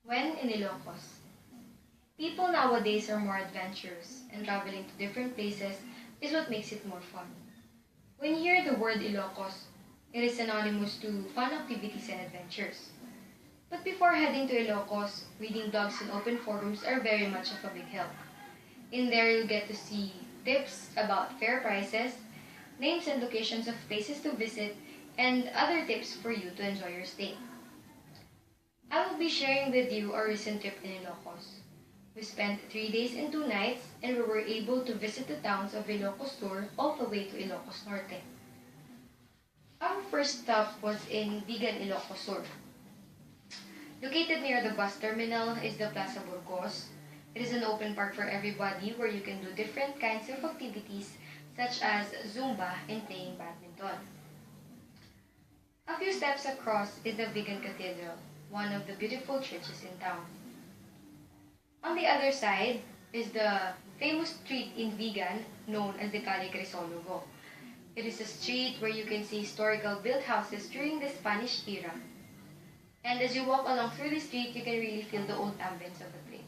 When in Ilocos, people nowadays are more adventurous, and traveling to different places is what makes it more fun. When you hear the word Ilocos, it is synonymous to fun activities and adventures. But before heading to Ilocos, reading blogs and open forums are very much of a big help. In there, you'll get to see tips about fair prices, names and locations of places to visit, and other tips for you to enjoy your stay. I will be sharing with you our recent trip in Ilocos. We spent 3 days and 2 nights, and we were able to visit the towns of Ilocos Sur all the way to Ilocos Norte. Our first stop was in Bigan, Ilocos Sur. Located near the bus terminal is the Plaza Burgos. It is an open park for everybody where you can do different kinds of activities such as Zumba and playing badminton. A few steps across is the Bigan Cathedral, one of the beautiful churches in town. On the other side is the famous street in Vigan known as the Calle Crisologo. It is a street where you can see historical built houses during the Spanish era. And as you walk along through the street, you can really feel the old ambience of the place.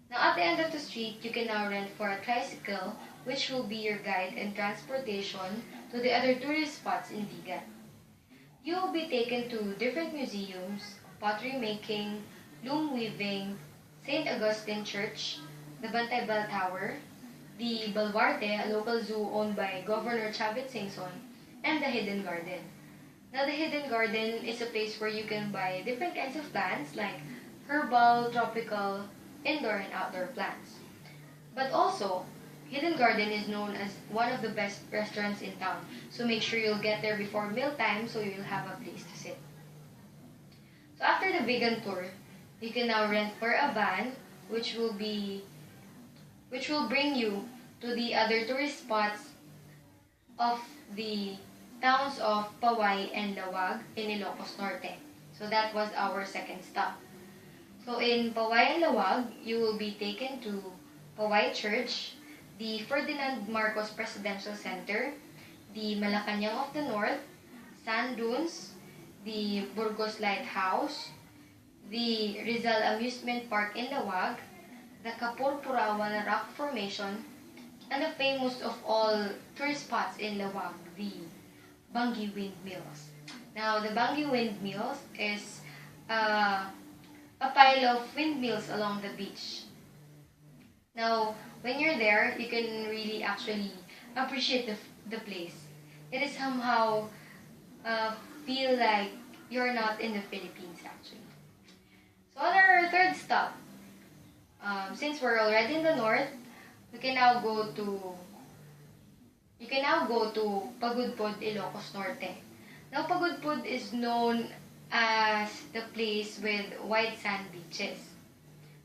Now at the end of the street, you can now rent for a tricycle, which will be your guide and transportation to the other tourist spots in Vigan. You will be taken to different museums, pottery making, loom weaving, St. Augustine Church, the Bantay Bell Tower, the Baluarte, a local zoo owned by Governor Chavit Singson, and the Hidden Garden. Now, the Hidden Garden is a place where you can buy different kinds of plants like herbal, tropical, indoor, and outdoor plants. But also, Hidden Garden is known as one of the best restaurants in town, so make sure you'll get there before mealtime so you'll have a place to sit. So after the vegan tour, you can now rent for a van which will bring you to the other tourist spots of the towns of Paway and Lawag in Ilocos Norte. So that was our second stop. So in Paway and Lawag, you will be taken to Paway Church, the Ferdinand Marcos Presidential Center, the Malacanang of the North, Sand Dunes, the Burgos Lighthouse, the Rizal Amusement Park in Lawag, the Kapurpurawan Rock Formation, and the famous of all tourist spots in Lawag, the Bangi Windmills. Now, the Bangi Windmills is a pile of windmills along the beach. Now, when you're there, you can really actually appreciate the place. It is somehow feel like you're not in the Philippines actually. So on our third stop, since we're already in the north, you can now go to Pagudpod, Ilocos Norte. Now Pagudpod is known as the place with white sand beaches.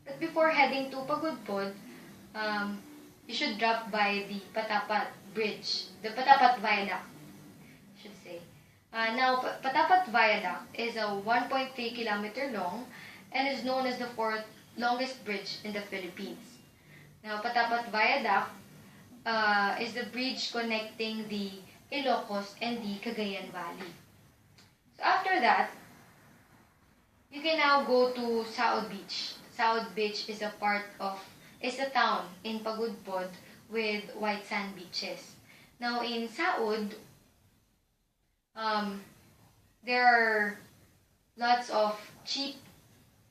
But before heading to Pagudpod, you should drop by the Patapat Bridge, the Patapat Viaduct, I should say. Now, Patapat Viaduct is a 1.3 kilometer long and is known as the fourth longest bridge in the Philippines. Now, Patapat Viaduct is the bridge connecting the Ilocos and the Cagayan Valley. So after that, you can now go to Saud Beach. Saud Beach is a town in Pagudpod with white sand beaches. Now in Saud, there are lots of cheap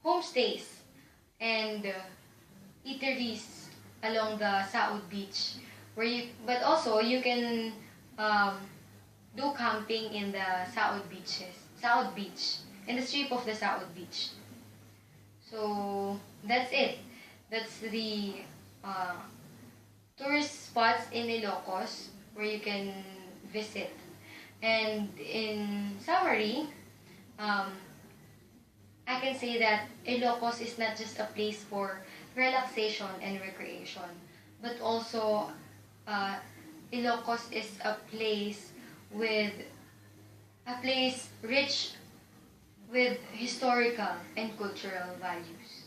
homestays and eateries along the Saud Beach, but also you can do camping in the Saud Beach, in the strip of the Saud Beach. So that's it. That's the tourist spots in Ilocos where you can visit. And in summary, I can say that Ilocos is not just a place for relaxation and recreation, but also Ilocos is a place rich with historical and cultural values.